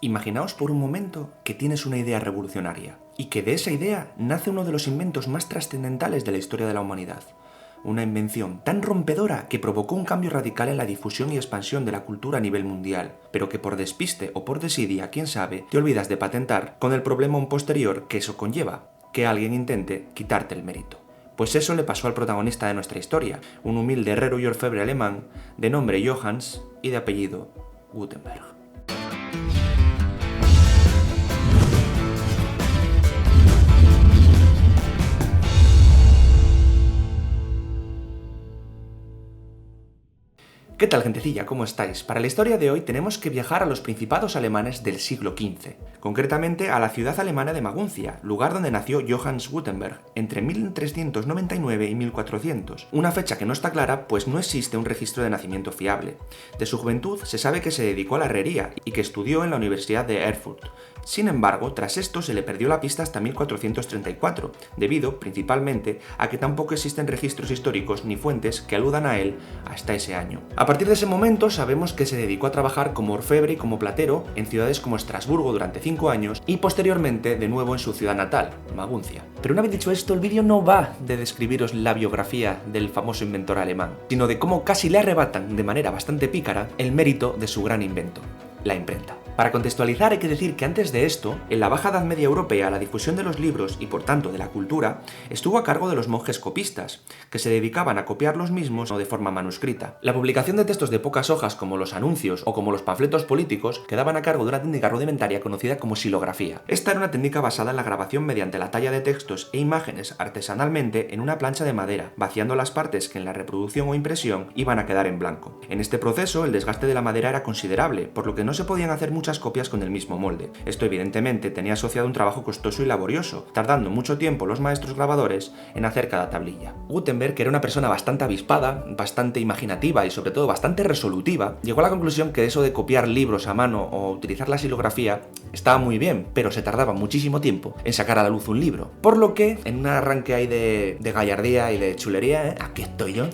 Imaginaos por un momento que tienes una idea revolucionaria y que de esa idea nace uno de los inventos más trascendentales de la historia de la humanidad. Una invención tan rompedora que provocó un cambio radical en la difusión y expansión de la cultura a nivel mundial, pero que por despiste o por desidia, quién sabe, te olvidas de patentar con el problema posterior que eso conlleva, que alguien intente quitarte el mérito. Pues eso le pasó al protagonista de nuestra historia, un humilde herrero y orfebre alemán de nombre Johannes y de apellido Gutenberg. ¿Qué tal, gentecilla? ¿Cómo estáis? Para la historia de hoy tenemos que viajar a los principados alemanes del siglo XV, concretamente a la ciudad alemana de Maguncia, lugar donde nació Johannes Gutenberg, entre 1399 y 1400, una fecha que no está clara pues no existe un registro de nacimiento fiable. De su juventud se sabe que se dedicó a la herrería y que estudió en la Universidad de Erfurt. Sin embargo, tras esto se le perdió la pista hasta 1434, debido, principalmente, a que tampoco existen registros históricos ni fuentes que aludan a él hasta ese año. A partir de ese momento sabemos que se dedicó a trabajar como orfebre y como platero en ciudades como Estrasburgo durante 5 años y posteriormente de nuevo en su ciudad natal, Maguncia. Pero una vez dicho esto, el vídeo no va de describiros la biografía del famoso inventor alemán, sino de cómo casi le arrebatan de manera bastante pícara el mérito de su gran invento, la imprenta. Para contextualizar hay que decir que antes de esto, en la Baja Edad Media Europea, la difusión de los libros y por tanto de la cultura estuvo a cargo de los monjes copistas, que se dedicaban a copiar los mismos o de forma manuscrita. La publicación de textos de pocas hojas como los anuncios o como los panfletos políticos quedaban a cargo de una técnica rudimentaria conocida como xilografía. Esta era una técnica basada en la grabación mediante la talla de textos e imágenes artesanalmente en una plancha de madera, vaciando las partes que en la reproducción o impresión iban a quedar en blanco. En este proceso el desgaste de la madera era considerable, por lo que no se podían hacer muchas copias con el mismo molde. Esto evidentemente tenía asociado un trabajo costoso y laborioso, tardando mucho tiempo los maestros grabadores en hacer cada tablilla. Gutenberg, que era una persona bastante avispada, bastante imaginativa y sobre todo bastante resolutiva, llegó a la conclusión que eso de copiar libros a mano o utilizar la xilografía estaba muy bien, pero se tardaba muchísimo tiempo en sacar a la luz un libro. Por lo que, en un arranque ahí de gallardía y de chulería, aquí estoy yo,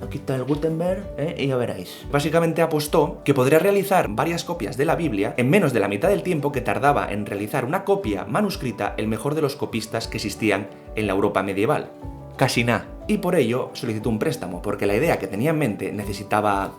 aquí está el Gutenberg, y ya veréis. Básicamente apostó que podría realizar varias copias de la Biblia en menos de la mitad del tiempo que tardaba en realizar una copia manuscrita el mejor de los copistas que existían en la Europa medieval. Casi nada. Y por ello solicitó un préstamo, porque la idea que tenía en mente necesitaba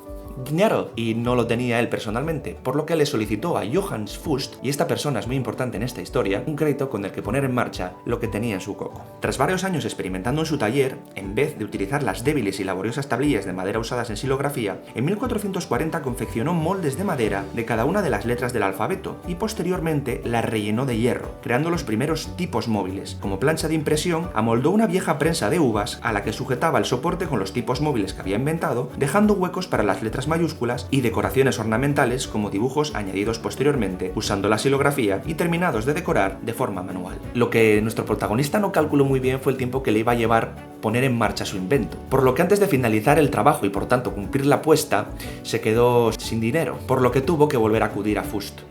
dinero y no lo tenía él personalmente, por lo que le solicitó a Johannes Fust, y esta persona es muy importante en esta historia, un crédito con el que poner en marcha lo que tenía en su coco. Tras varios años experimentando en su taller, en vez de utilizar las débiles y laboriosas tablillas de madera usadas en xilografía, en 1440 confeccionó moldes de madera de cada una de las letras del alfabeto y posteriormente las rellenó de hierro, creando los primeros tipos móviles. Como plancha de impresión, amoldó una vieja prensa de uvas a la que sujetaba el soporte con los tipos móviles que había inventado, dejando huecos para las letras mayúsculas y decoraciones ornamentales como dibujos añadidos posteriormente usando la xilografía y terminados de decorar de forma manual. Lo que nuestro protagonista no calculó muy bien fue el tiempo que le iba a llevar poner en marcha su invento, por lo que antes de finalizar el trabajo y por tanto cumplir la apuesta, se quedó sin dinero, por lo que tuvo que volver a acudir a Fust.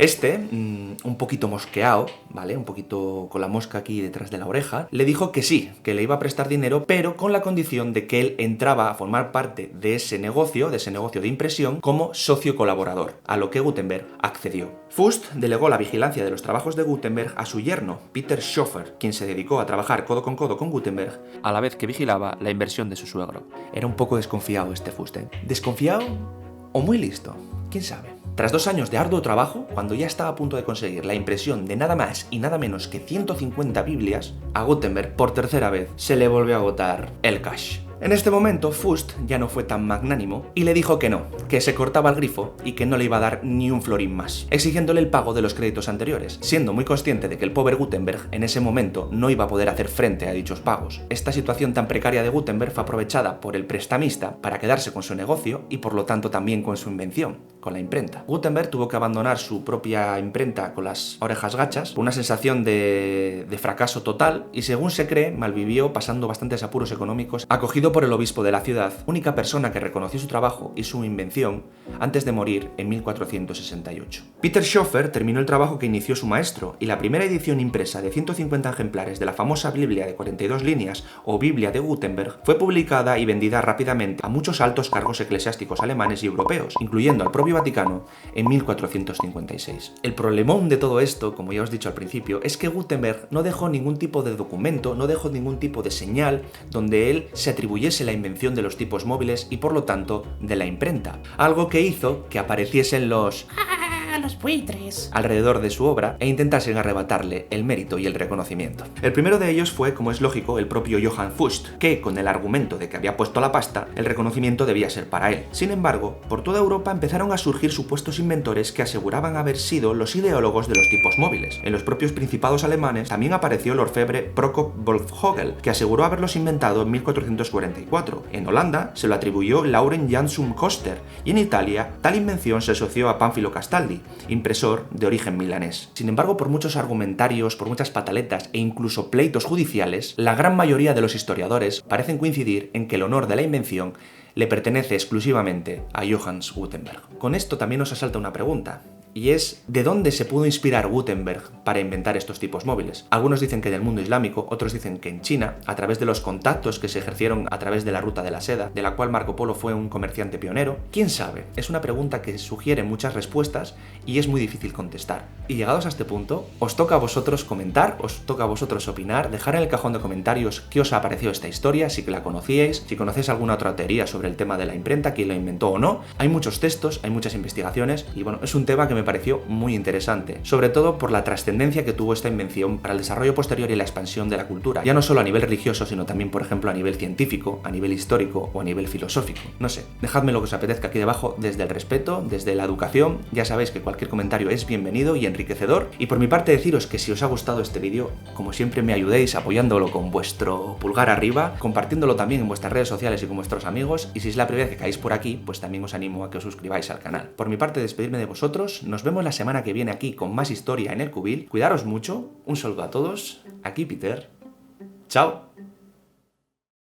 Un poquito mosqueado, ¿vale? Un poquito con la mosca aquí detrás de la oreja, le dijo que sí, que le iba a prestar dinero, pero con la condición de que él entraba a formar parte de ese negocio de impresión, como socio colaborador, a lo que Gutenberg accedió. Fust delegó la vigilancia de los trabajos de Gutenberg a su yerno, Peter Schoeffer, quien se dedicó a trabajar codo con Gutenberg, a la vez que vigilaba la inversión de su suegro. Era un poco desconfiado este Fust, ¿eh? ¿Desconfiado o muy listo? ¿Quién sabe? Tras 2 años de arduo trabajo, cuando ya estaba a punto de conseguir la impresión de nada más y nada menos que 150 Biblias, a Gutenberg por tercera vez se le volvió a agotar el cash. En este momento, Fust ya no fue tan magnánimo y le dijo que no, que se cortaba el grifo y que no le iba a dar ni un florín más, exigiéndole el pago de los créditos anteriores, siendo muy consciente de que el pobre Gutenberg en ese momento no iba a poder hacer frente a dichos pagos. Esta situación tan precaria de Gutenberg fue aprovechada por el prestamista para quedarse con su negocio y por lo tanto también con su invención, con la imprenta. Gutenberg tuvo que abandonar su propia imprenta con las orejas gachas por una sensación de fracaso total y, según se cree, malvivió pasando bastantes apuros económicos, acogido por el obispo de la ciudad, única persona que reconoció su trabajo y su invención antes de morir en 1468. Peter Schoeffer terminó el trabajo que inició su maestro y la primera edición impresa de 150 ejemplares de la famosa Biblia de 42 líneas o Biblia de Gutenberg fue publicada y vendida rápidamente a muchos altos cargos eclesiásticos alemanes y europeos, incluyendo al propio propio Vaticano en 1456. El problemón de todo esto, como ya os he dicho al principio, es que Gutenberg no dejó ningún tipo de documento, no dejó ningún tipo de señal donde él se atribuyese la invención de los tipos móviles y por lo tanto de la imprenta. Algo que hizo que apareciesen los buitres alrededor de su obra e intentasen arrebatarle el mérito y el reconocimiento. El primero de ellos fue, como es lógico, el propio Johann Fust, que con el argumento de que había puesto la pasta, el reconocimiento debía ser para él. Sin embargo, por toda Europa empezaron a surgir supuestos inventores que aseguraban haber sido los ideólogos de los tipos móviles. En los propios principados alemanes también apareció el orfebre Prokop Wolfvogel, que aseguró haberlos inventado en 1444. En Holanda se lo atribuyó Lauren Jansson Koster y en Italia tal invención se asoció a Pánfilo Castaldi, impresor de origen milanés. Sin embargo, por muchos argumentarios, por muchas pataletas e incluso pleitos judiciales, la gran mayoría de los historiadores parecen coincidir en que el honor de la invención le pertenece exclusivamente a Johannes Gutenberg. Con esto también nos asalta una pregunta, y es ¿de dónde se pudo inspirar Gutenberg para inventar estos tipos móviles? Algunos dicen que del mundo islámico, otros dicen que en China, a través de los contactos que se ejercieron a través de la ruta de la seda, de la cual Marco Polo fue un comerciante pionero. ¿Quién sabe? Es una pregunta que sugiere muchas respuestas y es muy difícil contestar. Y llegados a este punto, os toca a vosotros comentar, os toca a vosotros opinar, dejar en el cajón de comentarios qué os ha parecido esta historia, si que la conocíais, si conocéis alguna otra teoría sobre el tema de la imprenta, quién lo inventó o no. Hay muchos textos, hay muchas investigaciones y bueno, es un tema que me pareció muy interesante, sobre todo por la trascendencia que tuvo esta invención para el desarrollo posterior y la expansión de la cultura, ya no solo a nivel religioso, sino también, por ejemplo, a nivel científico, a nivel histórico o a nivel filosófico. No sé, dejadme lo que os apetezca aquí debajo desde el respeto, desde la educación. Ya sabéis que cualquier comentario es bienvenido y enriquecedor, y por mi parte deciros que si os ha gustado este vídeo, como siempre me ayudéis apoyándolo con vuestro pulgar arriba, compartiéndolo también en vuestras redes sociales y con vuestros amigos, y si es la primera vez que caéis por aquí, pues también os animo a que os suscribáis al canal. Por mi parte, despedirme de vosotros, nos vemos la semana que viene aquí con más historia en el Cubil. Cuidaros mucho, un saludo a todos, aquí Peter, chao.